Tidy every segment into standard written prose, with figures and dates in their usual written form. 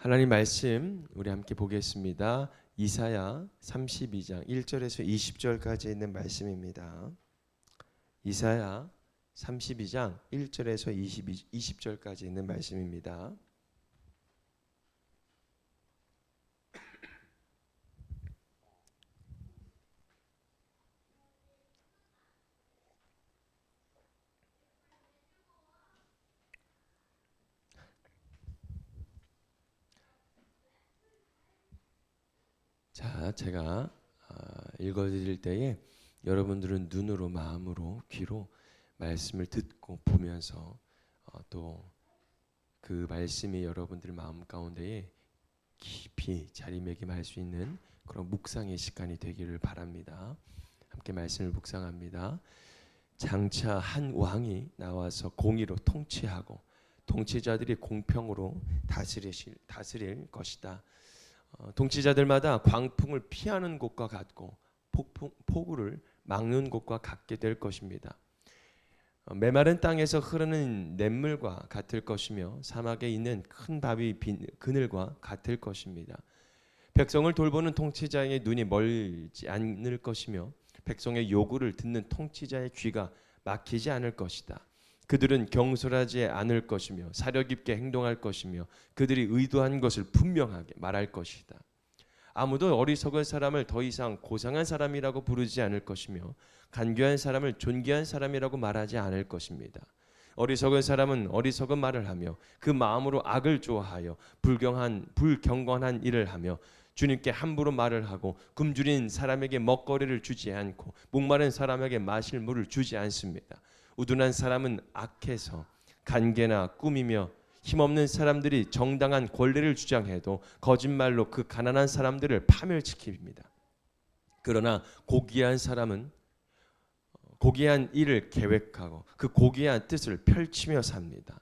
하나님 말씀 우리 함께 보겠습니다. 이사야 32장 1절에서 20절까지 있는 말씀입니다. 이사야 32장 1절에서 20절까지 있는 말씀입니다. 자, 제가 읽어드릴 때에 여러분들은 눈으로, 마음으로, 귀로 말씀을 듣고 보면서 또 그 말씀이 여러분들 마음 가운데에 깊이 자리매김할 수 있는 그런 묵상의 시간이 되기를 바랍니다. 함께 말씀을 묵상합니다. 장차 한 왕이 나와서 공의로 통치하고 통치자들이 공평으로 다스릴 것이다. 통치자들마다 광풍을 피하는 곳과 같고 폭우를 막는 곳과 같게 될 것입니다. 메마른 땅에서 흐르는 냇물과 같을 것이며 사막에 있는 큰 바위 그늘과 같을 것입니다. 백성을 돌보는 통치자의 눈이 멀지 않을 것이며 백성의 요구를 듣는 통치자의 귀가 막히지 않을 것이다. 그들은 경솔하지 않을 것이며 사려 깊게 행동할 것이며 그들이 의도한 것을 분명하게 말할 것이다. 아무도 어리석은 사람을 더 이상 고상한 사람이라고 부르지 않을 것이며 간교한 사람을 존귀한 사람이라고 말하지 않을 것입니다. 어리석은 사람은 어리석은 말을 하며 그 마음으로 악을 좋아하여 불경건한 일을 하며 주님께 함부로 말을 하고 굶주린 사람에게 먹거리를 주지 않고 목마른 사람에게 마실 물을 주지 않습니다. 우둔한 사람은 악해서 간계나 꾸미며 힘없는 사람들이 정당한 권리를 주장해도 거짓말로 그 가난한 사람들을 파멸시킵니다. 그러나 고귀한 사람은 고귀한 일을 계획하고 그 고귀한 뜻을 펼치며 삽니다.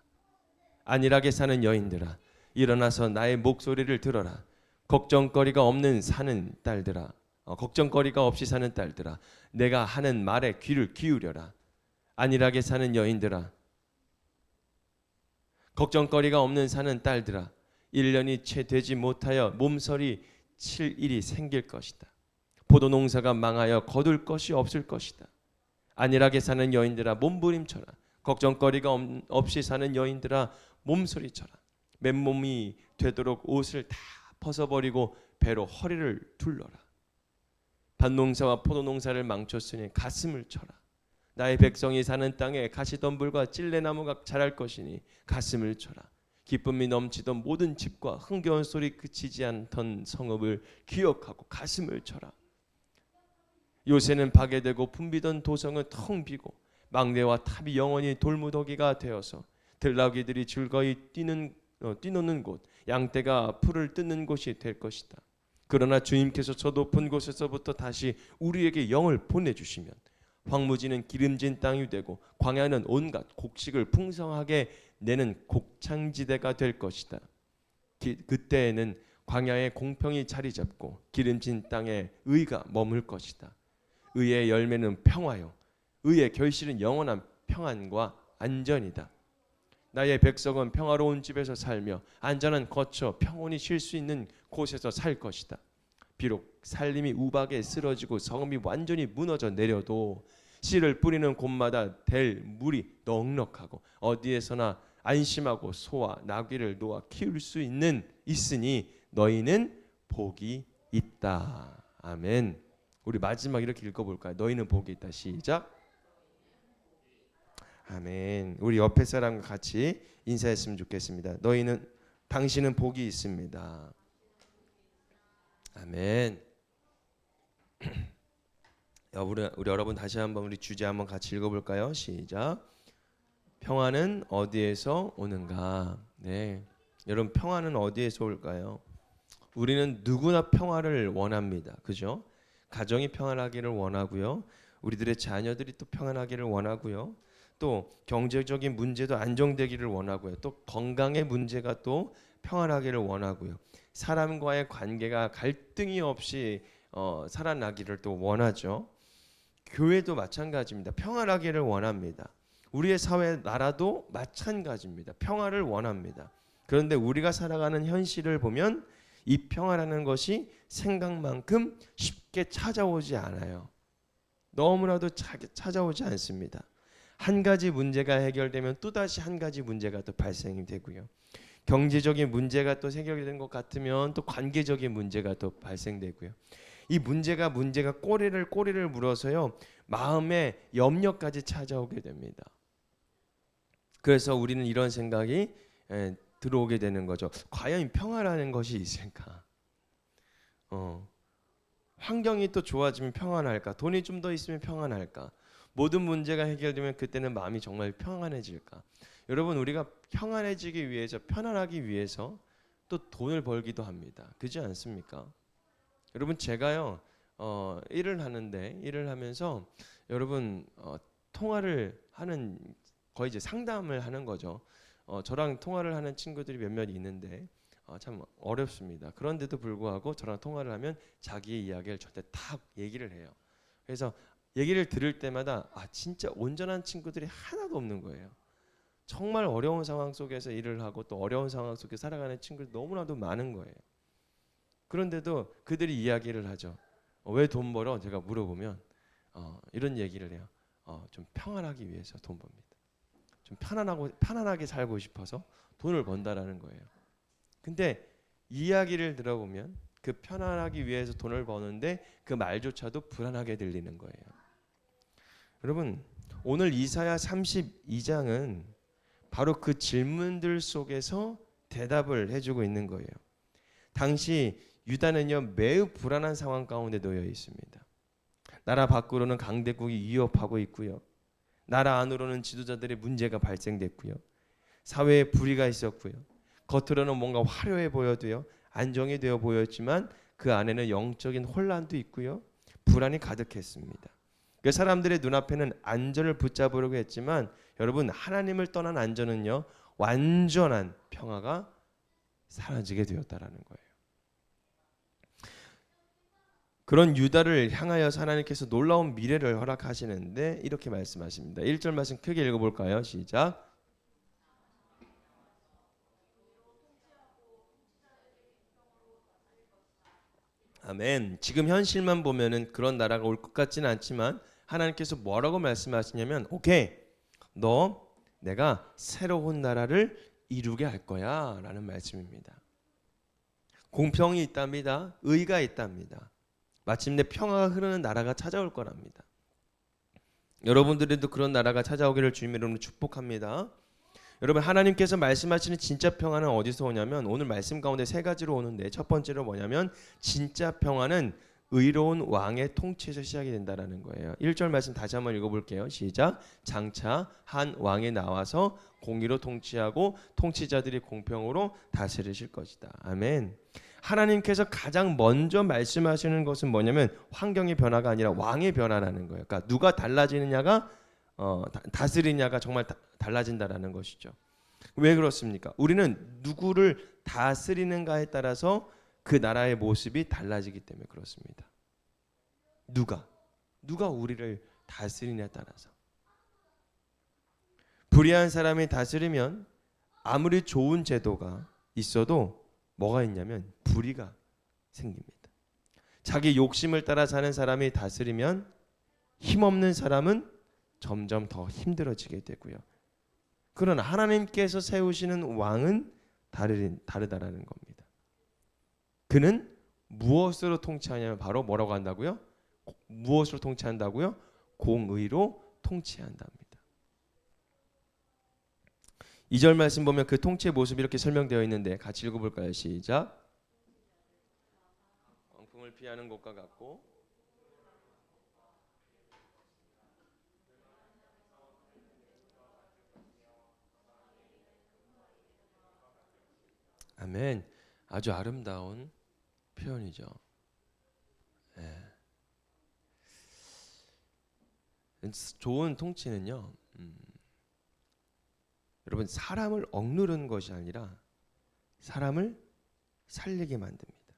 안일하게 사는 여인들아, 일어나서 나의 목소리를 들어라. 걱정거리가 없이 사는 딸들아, 내가 하는 말에 귀를 기울여라. 안일하게 사는 여인들아, 걱정거리가 없는 사는 딸들아, 1년이 채 되지 못하여 몸서리 칠 일이 생길 것이다. 포도농사가 망하여 거둘 것이 없을 것이다. 안일하게 사는 여인들아, 몸부림쳐라. 걱정거리가 없이 사는 여인들아, 몸서리쳐라. 맨몸이 되도록 옷을 다 벗어버리고 배로 허리를 둘러라. 밭농사와 포도농사를 망쳤으니 가슴을 쳐라. 나의 백성이 사는 땅에 가시덤불과 찔레나무가 자랄 것이니 가슴을 쳐라. 기쁨이 넘치던 모든 집과 흥겨운 소리 그치지 않던 성읍을 기억하고 가슴을 쳐라. 요새는 파괴되고 붐비던 도성은 텅 비고 망대와 탑이 영원히 돌무더기가 되어서 들나귀들이 즐거이 뛰노는 곳, 양떼가 풀을 뜯는 곳이 될 것이다. 그러나 주님께서 저 높은 곳에서부터 다시 우리에게 영을 보내주시면 황무지는 기름진 땅이 되고 광야는 온갖 곡식을 풍성하게 내는 곡창지대가 될 것이다. 그때에는 광야에 공평이 자리 잡고 기름진 땅에 의가 머물 것이다. 의의 열매는 평화요, 의의 결실은 영원한 평안과 안전이다. 나의 백성은 평화로운 집에서 살며 안전한 거처 평온히 쉴 수 있는 곳에서 살 것이다. 비록 살림이 우박에 쓰러지고 성읍이 완전히 무너져 내려도 씨를 뿌리는 곳마다 될 물이 넉넉하고 어디에서나 안심하고 소와 나귀를 놓아 키울 수 있으니 너희는 복이 있다. 아멘. 우리 마지막 이렇게 읽어볼까요? 너희는 복이 있다. 시작. 아멘. 우리 옆에 사람과 같이 인사했으면 좋겠습니다. 당신은 복이 있습니다. 아멘. 우리 여러분 다시 한번 우리 주제 한번 같이 읽어볼까요? 시작. 평화는 어디에서 오는가? 네, 여러분 평화는 어디에서 올까요? 우리는 누구나 평화를 원합니다. 그죠? 가정이 평안하기를 원하고요. 우리들의 자녀들이 또 평안하기를 원하고요. 또 경제적인 문제도 안정되기를 원하고요. 또 건강의 문제가 또 평안하기를 원하고요. 사람과의 관계가 갈등이 없이 살아나기를 또 원하죠. 교회도 마찬가지입니다. 평안하기를 원합니다. 우리의 사회 나라도 마찬가지입니다. 평화를 원합니다. 그런데 우리가 살아가는 현실을 보면 이 평화라는 것이 생각만큼 쉽게 찾아오지 않아요. 너무나도 찾아오지 않습니다. 한 가지 문제가 해결되면 또다시 한 가지 문제가 또 발생이 되고요. 경제적인 문제가 또 해결된 것 같으면 또 관계적인 문제가 또 발생되고요. 이 문제가 꼬리를 물어서요. 마음의 염려까지 찾아오게 됩니다. 그래서 우리는 이런 생각이 들어오게 되는 거죠. 과연 평화라는 것이 있을까? 환경이 또 좋아지면 평안할까? 돈이 좀 더 있으면 평안할까? 모든 문제가 해결되면 그때는 마음이 정말 평안해질까? 여러분, 우리가 평안해지기 위해서, 편안하기 위해서 또 돈을 벌기도 합니다. 그렇지 않습니까? 여러분, 제가요 일을 하면서 여러분 통화를 하는, 거의 이제 상담을 하는 거죠. 저랑 통화를 하는 친구들이 몇몇 있는데 참 어렵습니다. 그런데도 불구하고 저랑 통화를 하면 자기의 이야기를 저한테 탁 얘기를 해요. 그래서 얘기를 들을 때마다 진짜 온전한 친구들이 하나도 없는 거예요. 정말 어려운 상황 속에서 일을 하고 또 어려운 상황 속에 살아가는 친구들이 너무나도 많은 거예요. 그런데도 그들이 이야기를 하죠. 왜 돈 벌어? 제가 물어보면 이런 얘기를 해요. 좀 평안하기 위해서 돈 법니다. 좀 편안하게 살고 싶어서 돈을 번다라는 거예요. 근데 이야기를 들어보면 그 편안하기 위해서 돈을 버는데 그 말조차도 불안하게 들리는 거예요. 여러분, 오늘 이사야 32장은 바로 그 질문들 속에서 대답을 해주고 있는 거예요. 당시 유다는요 매우 불안한 상황 가운데 놓여 있습니다. 나라 밖으로는 강대국이 위협하고 있고요. 나라 안으로는 지도자들의 문제가 발생됐고요. 사회에 불의가 있었고요. 겉으로는 뭔가 화려해 보여도요. 안정이 되어 보였지만 그 안에는 영적인 혼란도 있고요. 불안이 가득했습니다. 그 사람들의 눈앞에는 안전을 붙잡으려고 했지만 여러분, 하나님을 떠난 안전은요. 완전한 평화가 사라지게 되었다라는 거예요. 그런 유다를 향하여서 하나님께서 놀라운 미래를 허락하시는데 이렇게 말씀하십니다. 1절 말씀 크게 읽어볼까요? 시작. 아멘. 지금 현실만 보면은 그런 나라가 올 것 같지는 않지만 하나님께서 뭐라고 말씀하시냐면 오케이, 너 내가 새로운 나라를 이루게 할 거야 라는 말씀입니다. 공평이 있답니다. 의가 있답니다. 마침내 평화가 흐르는 나라가 찾아올 거랍니다. 여러분들에도 그런 나라가 찾아오기를 주님의 이름으로 축복합니다. 여러분, 하나님께서 말씀하시는 진짜 평화는 어디서 오냐면 오늘 말씀 가운데 세 가지로 오는데 첫 번째로 뭐냐면 진짜 평화는 의로운 왕의 통치에서 시작이 된다라는 거예요. 1절 말씀 다시 한번 읽어볼게요. 시작. 장차 한 왕이 나와서 공의로 통치하고 통치자들이 공평으로 다스리실 것이다. 아멘. 하나님께서 가장 먼저 말씀하시는 것은 뭐냐면 환경의 변화가 아니라 왕의 변화라는 거예요. 그러니까 누가 달라지느냐가 다스리냐가 정말 달라진다라는 것이죠. 왜 그렇습니까? 우리는 누구를 다스리는가에 따라서 그 나라의 모습이 달라지기 때문에 그렇습니다. 누가 우리를 다스리냐에 따라서. 불의한 사람이 다스리면 아무리 좋은 제도가 있어도 뭐가 있냐면 불의가 생깁니다. 자기 욕심을 따라 사는 사람이 다스리면 힘없는 사람은 점점 더 힘들어지게 되고요. 그러나 하나님께서 세우시는 왕은 다르다라는 겁니다. 그는 무엇으로 통치하냐면 바로 뭐라고 한다고요? 무엇으로 통치한다고요? 공의로 통치한답니다. 2절 말씀 보면 그 통치의 모습이 이렇게 설명되어 있는데 같이 읽어볼까요? 시작. 광풍을 피하는 것과 같고 아멘. 아주 아름다운 표현이죠. 좋은 통치는요. 여러분, 사람을 억누르는 것이 아니라 사람을 살리게 만듭니다.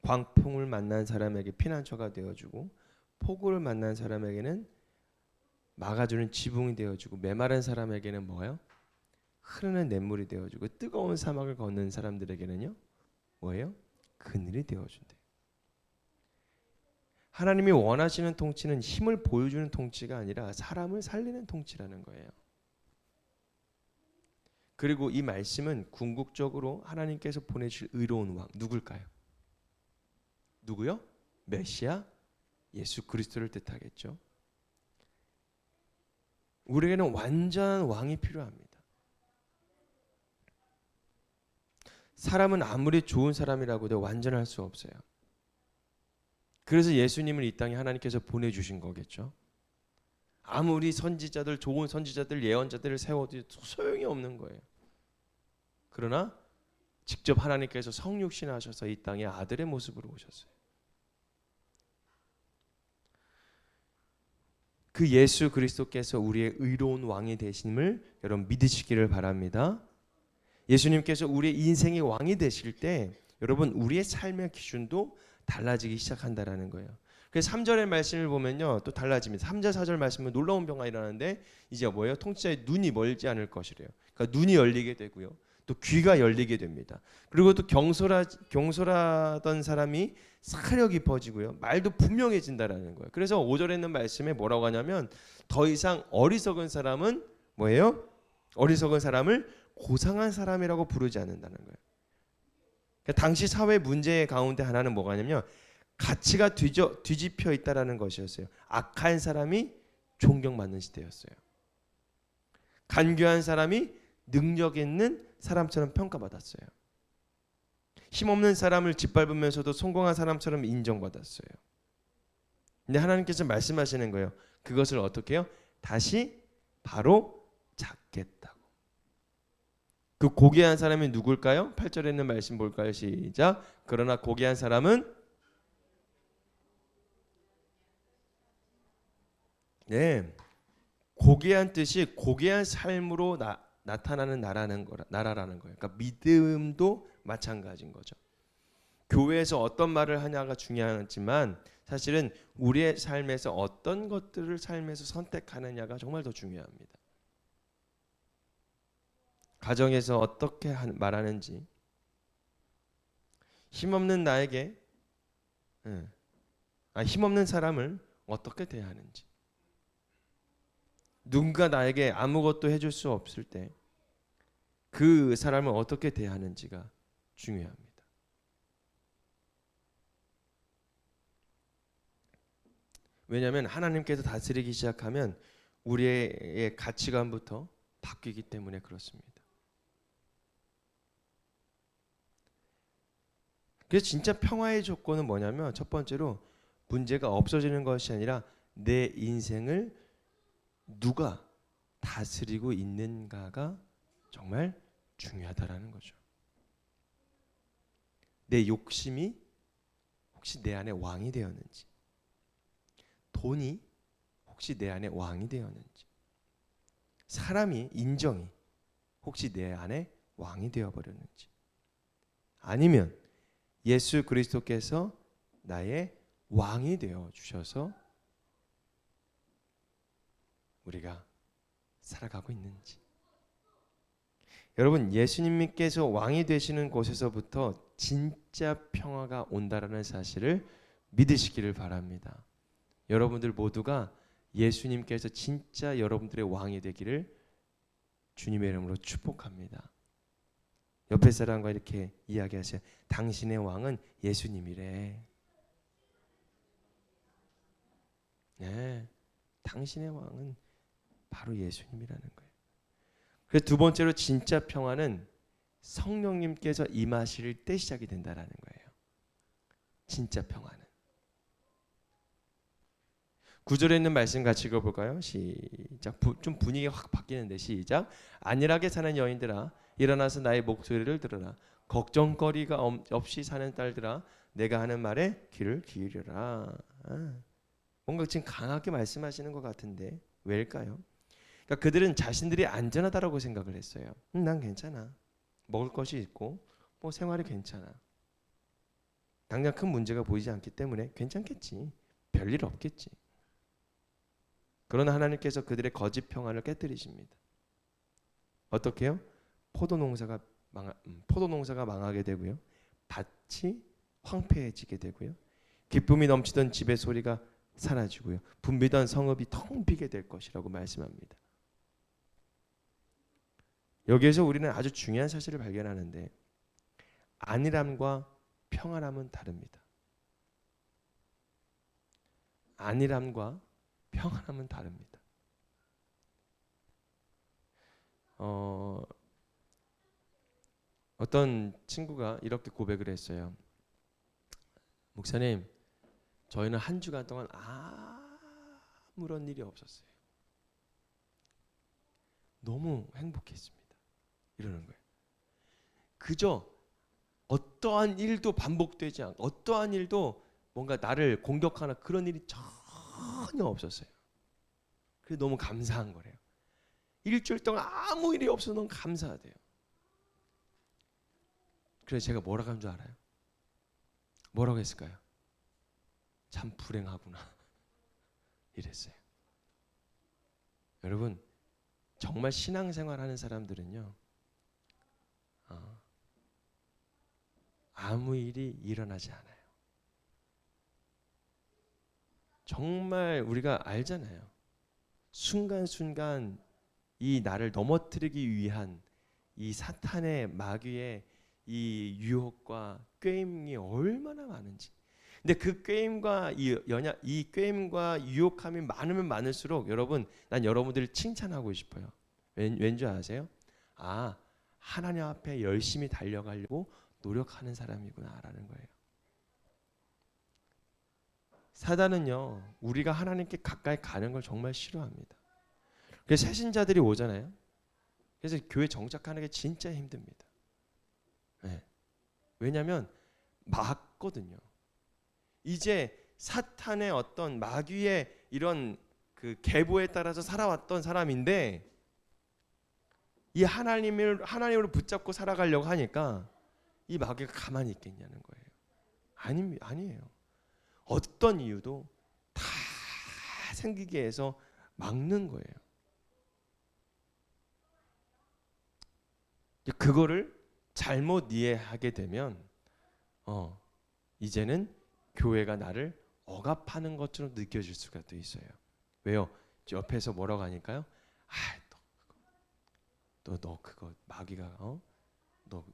광풍을 만난 사람에게 피난처가 되어주고 폭우를 만난 사람에게는 막아주는 지붕이 되어주고 메마른 사람에게는 뭐예요? 흐르는 냇물이 되어주고 뜨거운 사막을 걷는 사람들에게는요 뭐예요? 그늘이 되어준대. 하나님이 원하시는 통치는 힘을 보여주는 통치가 아니라 사람을 살리는 통치라는 거예요. 그리고 이 말씀은 궁극적으로 하나님께서 보내실 의로운 왕 누굴까요? 누구요? 메시아 예수 그리스도를 뜻하겠죠. 우리에게는 완전한 왕이 필요합니다. 사람은 아무리 좋은 사람이라고 해도 완전할 수 없어요. 그래서 예수님을 이 땅에 하나님께서 보내주신 거겠죠. 아무리 선지자들, 좋은 선지자들, 예언자들을 세워도 소용이 없는 거예요. 그러나 직접 하나님께서 성육신하셔서 이 땅에 아들의 모습으로 오셨어요. 그 예수 그리스도께서 우리의 의로운 왕이 되심을 여러분 믿으시기를 바랍니다. 예수님께서 우리의 인생의 왕이 되실 때 여러분 우리의 삶의 기준도 달라지기 시작한다라는 거예요. 그래서 3절의 말씀을 보면요 또 달라집니다. 3절 4절 말씀은 놀라운 변화가 일어나는데 이제 뭐예요? 통치자의 눈이 멀지 않을 것이래요. 그러니까 눈이 열리게 되고요. 또 귀가 열리게 됩니다. 그리고 또 경솔하던 사람이 사려 깊어지고요. 말도 분명해진다라는 거예요. 그래서 5절에 있는 말씀에 뭐라고 하냐면 더 이상 어리석은 사람은 뭐예요? 어리석은 사람을 고상한 사람이라고 부르지 않는다는 거예요. 그러니까 당시 사회 문제 가운데 하나는 뭐가 냐면 가치가 뒤집혀 있다라는 것이었어요. 악한 사람이 존경받는 시대였어요. 간교한 사람이 능력 있는 사람처럼 평가받았어요. 힘없는 사람을 짓밟으면서도 성공한 사람처럼 인정받았어요. 근데 하나님께서 말씀하시는 거예요. 그것을 어떻게 해요? 다시 바로 잡겠다고. 그 고귀한 사람이 누굴까요? 8절에 있는 말씀 볼까요? 시작. 그러나 고귀한 사람은 고귀한 뜻이 고귀한 삶으로 나타나는 나라라는 거예요. 그러니까 믿음도 마찬가지인 거죠. 교회에서 어떤 말을 하냐가 중요하지만 사실은 우리의 삶에서 어떤 것들을 삶에서 선택하느냐가 정말 더 중요합니다. 가정에서 어떻게 말하는지, 힘없는 나에게, 힘없는 사람을 어떻게 대하는지, 누군가 나에게 아무것도 해줄 수 없을 때 그 사람을 어떻게 대하는지가 중요합니다. 왜냐하면 하나님께서 다스리기 시작하면 우리의 가치관부터 바뀌기 때문에 그렇습니다. 그래서 진짜 평화의 조건은 뭐냐면 첫 번째로 문제가 없어지는 것이 아니라 내 인생을 누가 다스리고 있는가가 정말 중요하다라는 거죠. 내 욕심이 혹시 내 안에 왕이 되었는지, 돈이 혹시 내 안에 왕이 되었는지, 사람이 인정이 혹시 내 안에 왕이 되어버렸는지, 아니면 예수 그리스도께서 나의 왕이 되어 주셔서 우리가 살아가고 있는지. 여러분 예수님께서 왕이 되시는 곳에서부터 진짜 평화가 온다라는 사실을 믿으시기를 바랍니다. 여러분들 모두가 예수님께서 진짜 여러분들의 왕이 되기를 주님의 이름으로 축복합니다. 옆에 사람과 이렇게 이야기하세요. 당신의 왕은 예수님이래. 네, 당신의 왕은 바로 예수님이라는 거예요. 그래서 두 번째로 진짜 평화는 성령님께서 임하실 때 시작이 된다라는 거예요. 진짜 평화는. 9절에 있는 말씀 같이 읽어볼까요? 시작. 좀 분위기가 확 바뀌는데 시작. 안일하게 사는 여인들아 일어나서 나의 목소리를 들어라. 걱정거리가 없이 사는 딸들아 내가 하는 말에 귀를 기울여라. 뭔가 지금 강하게 말씀하시는 것 같은데 왜일까요? 그러니까 그들은 자신들이 안전하다라고 생각을 했어요. 난 괜찮아. 먹을 것이 있고 뭐 생활이 괜찮아. 당장 큰 문제가 보이지 않기 때문에 괜찮겠지. 별일 없겠지. 그러나 하나님께서 그들의 거짓 평안을 깨뜨리십니다. 어떻게 해요? 포도농사가 망하게 되고요. 밭이 황폐해지게 되고요. 기쁨이 넘치던 집의 소리가 사라지고요. 붐비던 성읍이 텅 비게 될 것이라고 말씀합니다. 여기에서 우리는 아주 중요한 사실을 발견하는데 안일함과 평안함은 다릅니다. 안일함과 평안함은 다릅니다. 어떤 친구가 이렇게 고백을 했어요. 목사님, 저희는 한 주간 동안 아무런 일이 없었어요. 너무 행복했습니다. 이러는 거예요. 그저 어떠한 일도 반복되지 않고 어떠한 일도 뭔가 나를 공격하나 그런 일이 전혀 없었어요. 그래서 너무 감사한 거래요. 일주일 동안 아무 일이 없어서 너무 감사하대요. 그래서 제가 뭐라고 한 줄 알아요? 뭐라고 했을까요? 참 불행하구나 이랬어요. 여러분, 정말 신앙생활 하는 사람들은요, 아무 일이 일어나지 않아요. 정말 우리가 알잖아요. 순간순간 이 나를 넘어뜨리기 위한 이 사탄의 마귀의 이 유혹과 꾀임이 얼마나 많은지. 근데 그 꾀임과 이 꾀임과 유혹함이 많으면 많을수록 여러분, 난 여러분들을 칭찬하고 싶어요. 왠지 아세요? 하나님 앞에 열심히 달려가려고 노력하는 사람이구나라는 거예요. 사단은요, 우리가 하나님께 가까이 가는 걸 정말 싫어합니다. 그래서 새신자들이 오잖아요. 그래서 교회 정착하는 게 진짜 힘듭니다. 네. 왜냐하면 맞거든요. 이제 사탄의 어떤 마귀의 이런 그 계보에 따라서 살아왔던 사람인데 이 하나님으로 붙잡고 살아가려고 하니까 이 마귀가 가만히 있겠냐는 거예요. 아니에요. 어떤 이유도 다 생기게 해서 막는 거예요. 그거를 잘못 이해하게 되면 이제는 교회가 나를 억압하는 것처럼 느껴질 수가 또 있어요. 왜요? 옆에서 뭐라고 하니까요? 너 그거 마귀가 너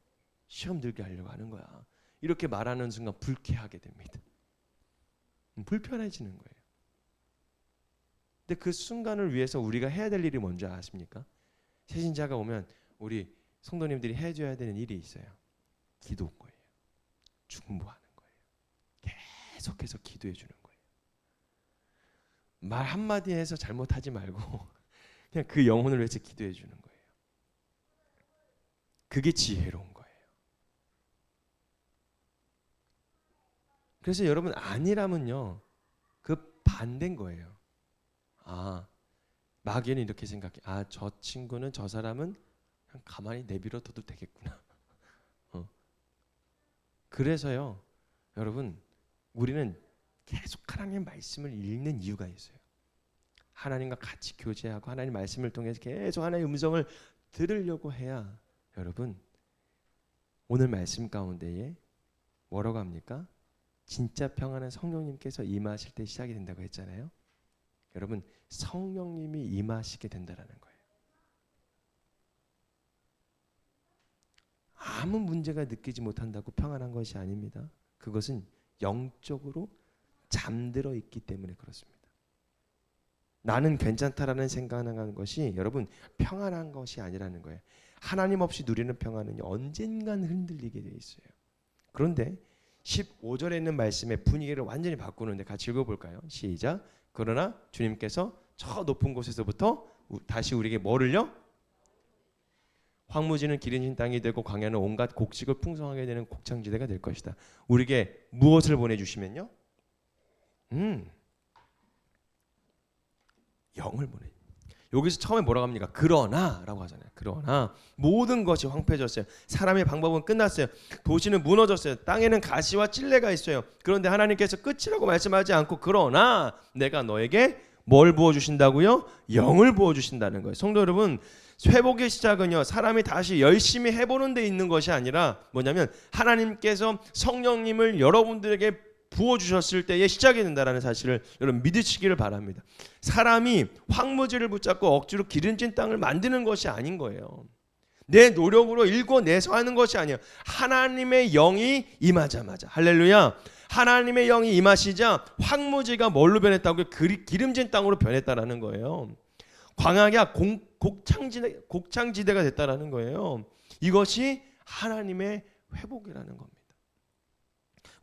시험 들게 하려고 하는 거야. 이렇게 말하는 순간 불쾌하게 됩니다. 불편해지는 거예요. 근데 그 순간을 위해서 우리가 해야 될 일이 뭔지 아십니까? 새신자가 오면 우리 성도님들이 해줘야 되는 일이 있어요. 기도인 거예요. 중보하는 거예요. 계속해서 기도해 주는 거예요. 말 한마디 해서 잘못하지 말고 그냥 그 영혼을 위해서 기도해 주는 거예요. 그게 지혜로운 거예요. 그래서 여러분, 안일함은요, 그 반대인 거예요. 마귀는 이렇게 생각해. 저 친구는, 저 사람은 그냥 가만히 내버려 둬도 되겠구나. 그래서요, 여러분, 우리는 계속 하나님의 말씀을 읽는 이유가 있어요. 하나님과 같이 교제하고 하나님 말씀을 통해서 계속 하나님의 음성을 들으려고 해야 여러분, 오늘 말씀 가운데에 뭐라고 합니까? 진짜 평안은 성령님께서 임하실 때 시작이 된다고 했잖아요. 여러분, 성령님이 임하시게 된다라는 거예요. 아무 문제가 느끼지 못한다고 평안한 것이 아닙니다. 그것은 영적으로 잠들어 있기 때문에 그렇습니다. 나는 괜찮다라는 생각하는 것이 여러분 평안한 것이 아니라는 거예요. 하나님 없이 누리는 평안은 언젠간 흔들리게 돼 있어요. 그런데 15절에 있는 말씀의 분위기를 완전히 바꾸는데 같이 읽어볼까요? 시작. 그러나 주님께서 저 높은 곳에서부터 다시 우리에게 뭐를요? 황무지는 기름진 땅이 되고 광야는 온갖 곡식을 풍성하게 되는 곡창지대가 될 것이다. 우리에게 무엇을 보내주시면요? 영을 보내. 여기서 처음에 뭐라고 합니까? 그러나라고 하잖아요. 그러나 모든 것이 황폐해졌어요. 사람의 방법은 끝났어요. 도시는 무너졌어요. 땅에는 가시와 찔레가 있어요. 그런데 하나님께서 끝이라고 말씀하지 않고 그러나 내가 너에게 뭘 부어주신다고요? 영을 부어주신다는 거예요. 성도 여러분, 회복의 시작은요, 사람이 다시 열심히 해보는 데 있는 것이 아니라 뭐냐면 하나님께서 성령님을 여러분들에게 부어주셨을 때에 시작이 된다는 사실을 여러분 믿으시기를 바랍니다. 사람이 황무지를 붙잡고 억지로 기름진 땅을 만드는 것이 아닌 거예요. 내 노력으로 일궈내서 하는 것이 아니에요. 하나님의 영이 임하자마자, 할렐루야, 하나님의 영이 임하시자 황무지가 뭘로 변했다고요? 기름진 땅으로 변했다라는 거예요. 광야가 곡창지대가 됐다라는 거예요. 이것이 하나님의 회복이라는 겁니다.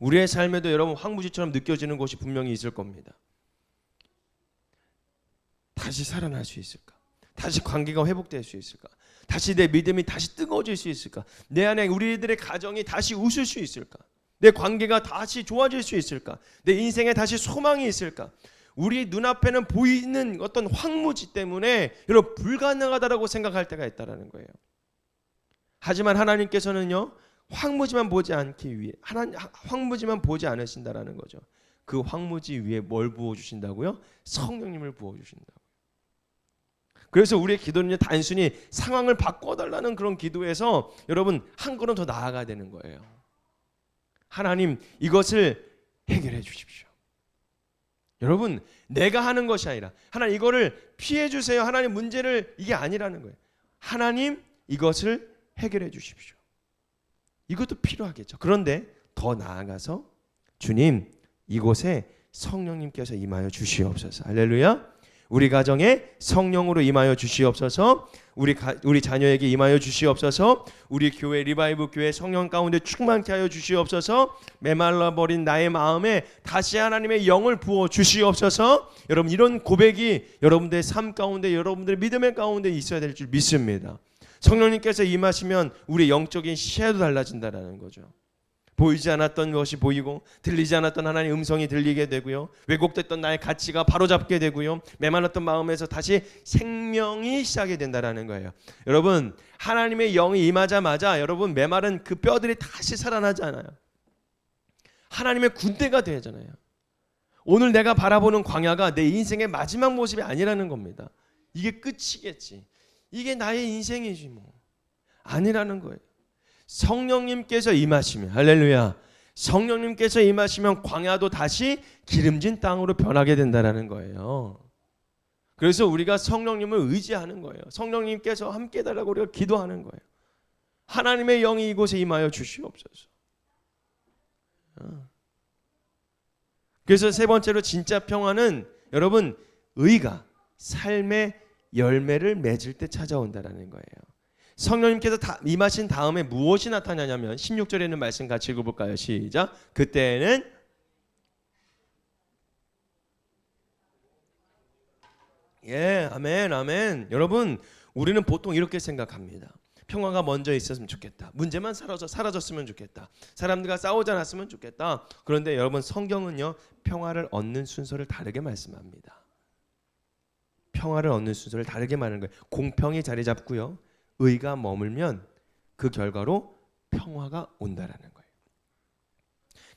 우리의 삶에도 여러분 황무지처럼 느껴지는 곳이 분명히 있을 겁니다. 다시 살아날 수 있을까? 다시 관계가 회복될 수 있을까? 다시 내 믿음이 다시 뜨거워질 수 있을까? 내 안에 우리들의 가정이 다시 웃을 수 있을까? 내 관계가 다시 좋아질 수 있을까? 내 인생에 다시 소망이 있을까? 우리 눈앞에는 보이는 어떤 황무지 때문에 여러분 불가능하다라고 생각할 때가 있다라는 거예요. 하지만 하나님께서는요, 황무지만 보지 않기 위해 황무지만 보지 않으신다라는 거죠. 그 황무지 위에 뭘 부어 주신다고요? 성령님을 부어 주신다고. 그래서 우리의 기도는요, 단순히 상황을 바꿔달라는 그런 기도에서 여러분 한 걸음 더 나아가야 되는 거예요. 하나님, 이것을 해결해 주십시오. 여러분, 내가 하는 것이 아니라 하나님 이거를 피해 주세요. 하나님 문제를, 이게 아니라는 거예요. 하나님 이것을 해결해 주십시오. 이것도 필요하겠죠. 그런데 더 나아가서 주님, 이곳에 성령님께서 임하여 주시옵소서. 할렐루야. 우리 가정에 성령으로 임하여 주시옵소서. 우리 자녀에게 임하여 주시옵소서. 우리 교회 리바이브 교회 성령 가운데 충만케 하여 주시옵소서. 메말라버린 나의 마음에 다시 하나님의 영을 부어 주시옵소서. 여러분, 이런 고백이 여러분들의 삶 가운데, 여러분들의 믿음의 가운데 있어야 될 줄 믿습니다. 성령님께서 임하시면 우리의 영적인 시야도 달라진다는 거죠. 보이지 않았던 것이 보이고 들리지 않았던 하나님의 음성이 들리게 되고요, 왜곡됐던 나의 가치가 바로잡게 되고요, 메말랐던 마음에서 다시 생명이 시작이 된다는 거예요. 여러분, 하나님의 영이 임하자마자 여러분 메마른 그 뼈들이 다시 살아나잖아요. 하나님의 군대가 되잖아요. 오늘 내가 바라보는 광야가 내 인생의 마지막 모습이 아니라는 겁니다. 이게 끝이겠지, 이게 나의 인생이지 뭐, 아니라는 거예요. 성령님께서 임하시면, 할렐루야, 성령님께서 임하시면 광야도 다시 기름진 땅으로 변하게 된다는 거예요. 그래서 우리가 성령님을 의지하는 거예요. 성령님께서 함께 해달라고 우리가 기도하는 거예요. 하나님의 영이 이곳에 임하여 주시옵소서. 그래서 세 번째로 진짜 평화는 여러분 의가 삶의 열매를 맺을 때 찾아온다는 거예요. 성령님께서 임하신 다음에 무엇이 나타나냐면 16절에 있는 말씀 같이 읽어볼까요? 시작. 그때는 아멘, 아멘. 여러분, 우리는 보통 이렇게 생각합니다. 평화가 먼저 있었으면 좋겠다. 문제만 사라졌으면 좋겠다. 사람들과 싸우지 않았으면 좋겠다. 그런데 여러분, 성경은요, 평화를 얻는 순서를 다르게 말씀합니다. 평화를 얻는 순서를 다르게 말하는 거예요. 공평이 자리 잡고요, 의가 머물면 그 결과로 평화가 온다라는 거예요.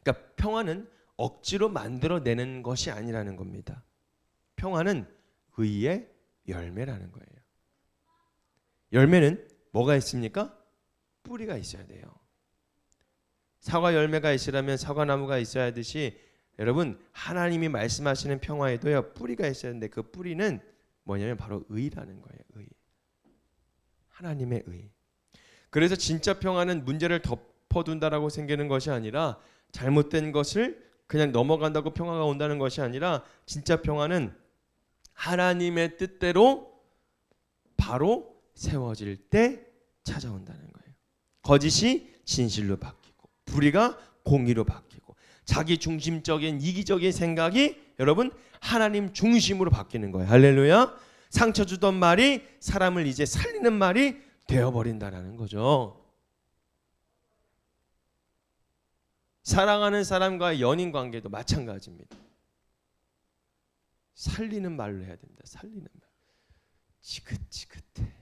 그러니까 평화는 억지로 만들어내는 것이 아니라는 겁니다. 평화는 의의 열매라는 거예요. 열매는 뭐가 있습니까? 뿌리가 있어야 돼요. 사과 열매가 있으려면 사과나무가 있어야 하듯이 여러분, 하나님이 말씀하시는 평화에도요, 뿌리가 있어야 하는데 그 뿌리는 뭐냐면 바로 의라는 거예요. 의. 하나님의 의. 그래서 진짜 평화는 문제를 덮어둔다라고 생기는 것이 아니라, 잘못된 것을 그냥 넘어간다고 평화가 온다는 것이 아니라, 진짜 평화는 하나님의 뜻대로 바로 세워질 때 찾아온다는 거예요. 거짓이 진실로 바뀌고 불의가 공의로 바뀌고 자기 중심적인 이기적인 생각이 여러분 하나님 중심으로 바뀌는 거예요. 할렐루야. 상처 주던 말이 사람을 이제 살리는 말이 되어버린다는 거죠. 사랑하는 사람과의 연인 관계도 마찬가지입니다. 살리는 말로 해야 됩니다. 살리는 말. 지긋지긋해.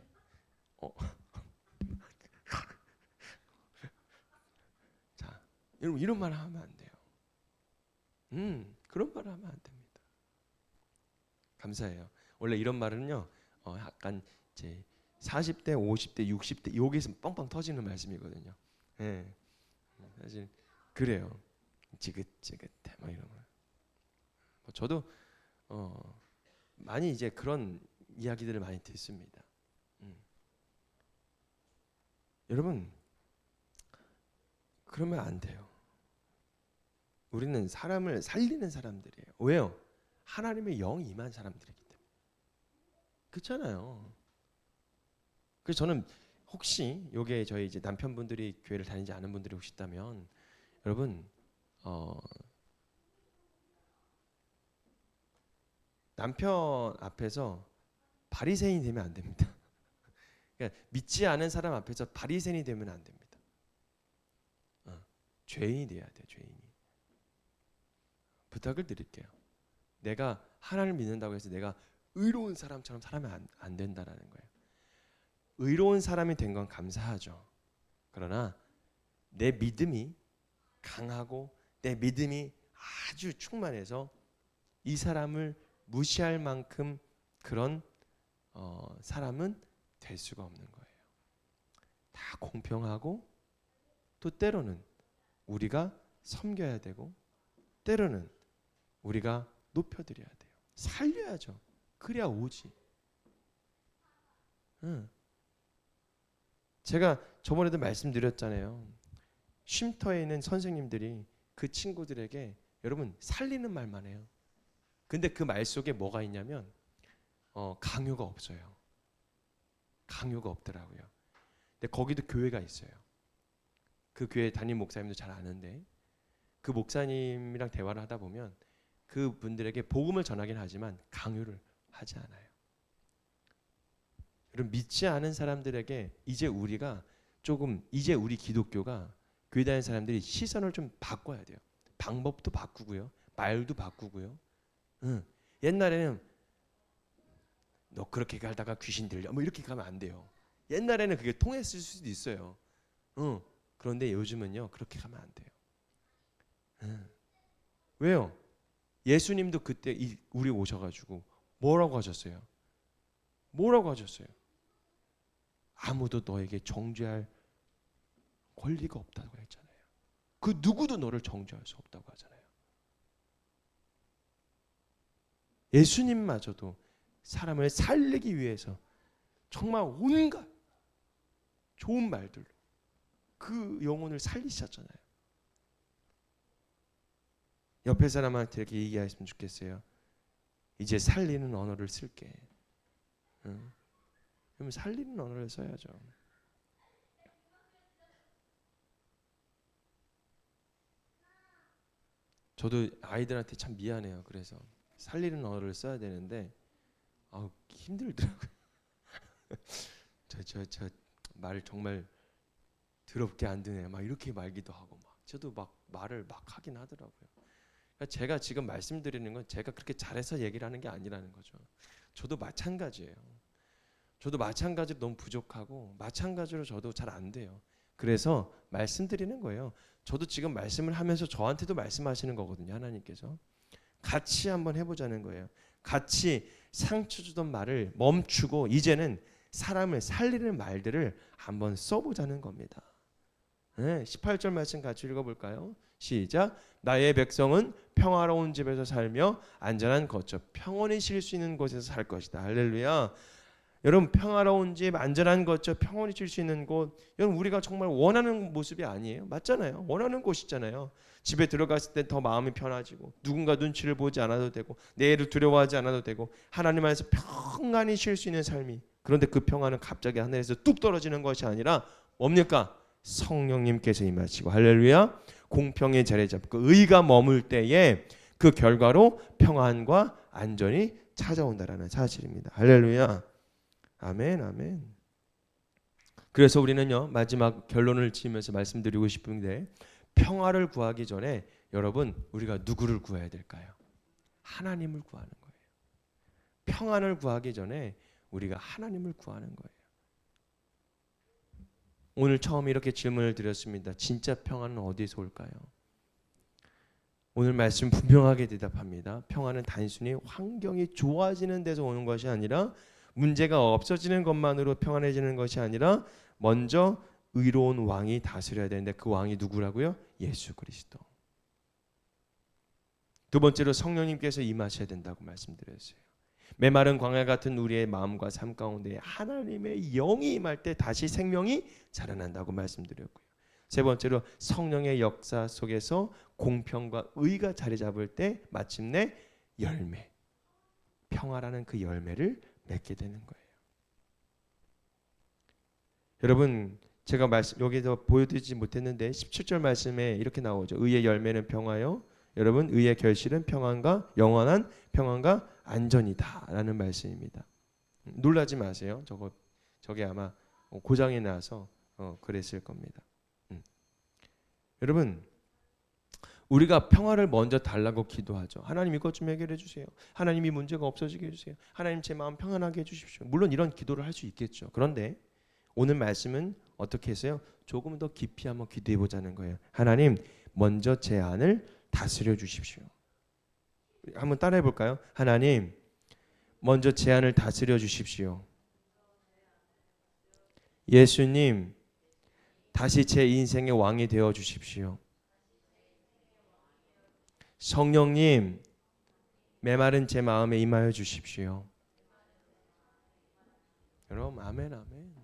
자, 여러분 이런 말 하면 안 돼요. 그런 말 하면 안 됩니다. 감사해요. 원래 이런 말은요, 약간 이제 40대, 50대, 60대 여기서 빵빵 터지는 말씀이거든요. 예. 사실 그래요. 지긋지긋해 막 이런 거. 저도 많이 이제 그런 이야기들을 많이 듣습니다. 여러분 그러면 안 돼요. 우리는 사람을 살리는 사람들이에요. 왜요? 하나님의 영이 임한 사람들이기 때문에. 그렇잖아요. 그래서 저는 혹시 요게 저희 이제 남편분들이 교회를 다니지 않은 분들이 혹시 있다면 여러분 남편 앞에서 바리새인이 되면 안 됩니다. 그러니까 믿지 않은 사람 앞에서 바리새인이 되면 안 됩니다. 죄인이 돼야 돼요. 죄인이. 부탁을 드릴게요. 내가 하나님을 믿는다고 해서 내가 의로운 사람처럼 살면 안 된다라는 거예요. 의로운 사람이 된 건 감사하죠. 그러나 내 믿음이 강하고 내 믿음이 아주 충만해서 이 사람을 무시할 만큼 그런 사람은 될 수가 없는 거예요. 다 공평하고 또 때로는 우리가 섬겨야 되고 때로는 우리가 높여드려야 돼요. 살려야죠. 그래야 오지. 제가 저번에도 말씀드렸잖아요. 쉼터에 있는 선생님들이 그 친구들에게 여러분 살리는 말만 해요. 근데 그 말 속에 뭐가 있냐면 강요가 없어요. 강요가 없더라고요. 근데 거기도 교회가 있어요. 그 교회 담임 목사님도 잘 아는데 그 목사님이랑 대화를 하다 보면 그 분들에게 복음을 전하긴 하지만 강요를 하지 않아요. 여러분 믿지 않은 사람들에게 이제 우리가 조금 이제 우리 기독교가 교회 다니는 사람들이 시선을 좀 바꿔야 돼요. 방법도 바꾸고요. 말도 바꾸고요. 옛날에는 너 그렇게 갈다가 귀신 들려 뭐 이렇게 가면 안 돼요. 옛날에는 그게 통했을 수도 있어요. 그런데 요즘은요 그렇게 가면 안 돼요. 왜요? 예수님도 그때 우리 오셔가지고 뭐라고 하셨어요? 뭐라고 하셨어요? 아무도 너에게 정죄할 권리가 없다고 했잖아요. 그 누구도 너를 정죄할 수 없다고 하잖아요. 예수님마저도 사람을 살리기 위해서 정말 온갖 좋은 말들로 그 영혼을 살리셨잖아요. 옆에 사람한테 이렇게 얘기하시면 좋겠어요. 이제 살리는 언어를 쓸게. 그러면 살리는 언어를 써야죠. 저도 아이들한테 참 미안해요. 그래서 살리는 언어를 써야 되는데 힘들더라고요. 저 말 정말 더럽게 안 되네. 막 이렇게 말기도 하고 막 저도 막 말을 막 하긴 하더라고요. 그러니까 제가 지금 말씀드리는 건 제가 그렇게 잘해서 얘기를 하는 게 아니라는 거죠. 저도 마찬가지예요. 저도 마찬가지로 너무 부족하고 마찬가지로 저도 잘 안 돼요. 그래서 말씀드리는 거예요. 저도 지금 말씀을 하면서 저한테도 말씀하시는 거거든요. 하나님께서. 같이 한번 해보자는 거예요. 같이 상처 주던 말을 멈추고 이제는 사람을 살리는 말들을 한번 써보자는 겁니다. 18절 말씀 같이 읽어볼까요? 시작. 나의 백성은 평화로운 집에서 살며 안전한 거처 평온히 쉴 수 있는 곳에서 살 것이다. 할렐루야. 여러분 평화로운 집, 안전한 거처 평온히 쉴 수 있는 곳, 여러분 우리가 정말 원하는 모습이 아니에요? 맞잖아요. 원하는 곳이잖아요. 집에 들어갔을 때 더 마음이 편해지고 누군가 눈치를 보지 않아도 되고 내일을 두려워하지 않아도 되고 하나님 안에서 평안히 쉴 수 있는 삶이. 그런데 그 평안은 갑자기 하늘에서 뚝 떨어지는 것이 아니라 뭡니까? 성령님께서 임하시고 할렐루야. 공평의 자리 잡고 의가 머물 때에 그 결과로 평안과 안전이 찾아온다라는 사실입니다. 할렐루야. 아멘, 아멘. 그래서 우리는요 마지막 결론을 지으면서 말씀드리고 싶은데 평화를 구하기 전에 여러분 우리가 누구를 구해야 될까요? 하나님을 구하는 거예요. 평안을 구하기 전에 우리가 하나님을 구하는 거예요. 오늘 처음 이렇게 질문을 드렸습니다. 진짜 평안은 어디에서 올까요? 오늘 말씀 분명하게 대답합니다. 평안은 단순히 환경이 좋아지는 데서 오는 것이 아니라 문제가 없어지는 것만으로 평안해지는 것이 아니라 먼저 의로운 왕이 다스려야 되는데 그 왕이 누구라고요? 예수 그리스도. 두 번째로 성령님께서 임하셔야 된다고 말씀드렸어요. 메마른 광야 같은 우리의 마음과 삶 가운데 하나님의 영이 임할 때 다시 생명이 자라난다고 말씀드렸고요. 세 번째로 성령의 역사 속에서 공평과 의가 자리 잡을 때 마침내 열매, 평화라는 그 열매를 맺게 되는 거예요. 여러분, 제가 여기서 보여드리지 못했는데 17절 말씀에 이렇게 나오죠. 의의 열매는 평화요. 여러분, 의의 결실은 평안과 영원한 평안과 안전이다라는 말씀입니다. 놀라지 마세요. 저게 아마 고장이 나서 그랬을 겁니다. 여러분, 우리가 평화를 먼저 달라고 기도하죠. 하나님 이것 좀 해결해 주세요. 하나님이 문제가 없어지게 해주세요. 하나님 제 마음 평안하게 해주십시오. 물론 이런 기도를 할 수 있겠죠. 그런데 오늘 말씀은 어떻게 했어요? 조금 더 깊이 한번 기도해 보자는 거예요. 하나님 먼저 제 안을 다스려 주십시오. 한번 따라해 볼까요? 하나님 먼저 제 안을 다스려 주십시오. 예수님 다시 제 인생의 왕이 되어 주십시오. 성령님 메마른 제 마음에 임하여 주십시오. 여러분 아멘 아멘.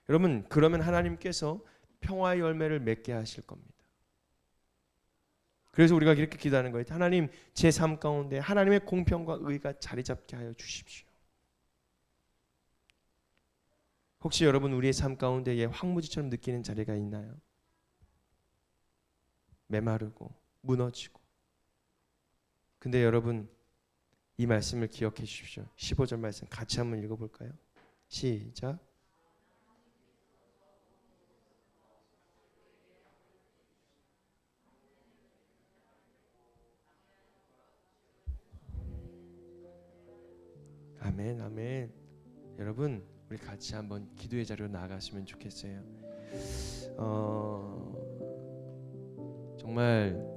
여러분 그러면 하나님께서 평화의 열매를 맺게 하실 겁니다. 그래서 우리가 이렇게 기도하는 거예요. 하나님 제 삶 가운데 하나님의 공평과 의가 자리 잡게 하여 주십시오. 혹시 여러분 우리의 삶 가운데에 황무지처럼 느끼는 자리가 있나요? 메마르고 무너지고. 근데 여러분 이 말씀을 기억해 주십시오. 15절 말씀 같이 한번 읽어볼까요? 시작. 아멘 아멘. 여러분 우리 같이 한번 기도의 자리로 나아갔으면 좋겠어요. 정말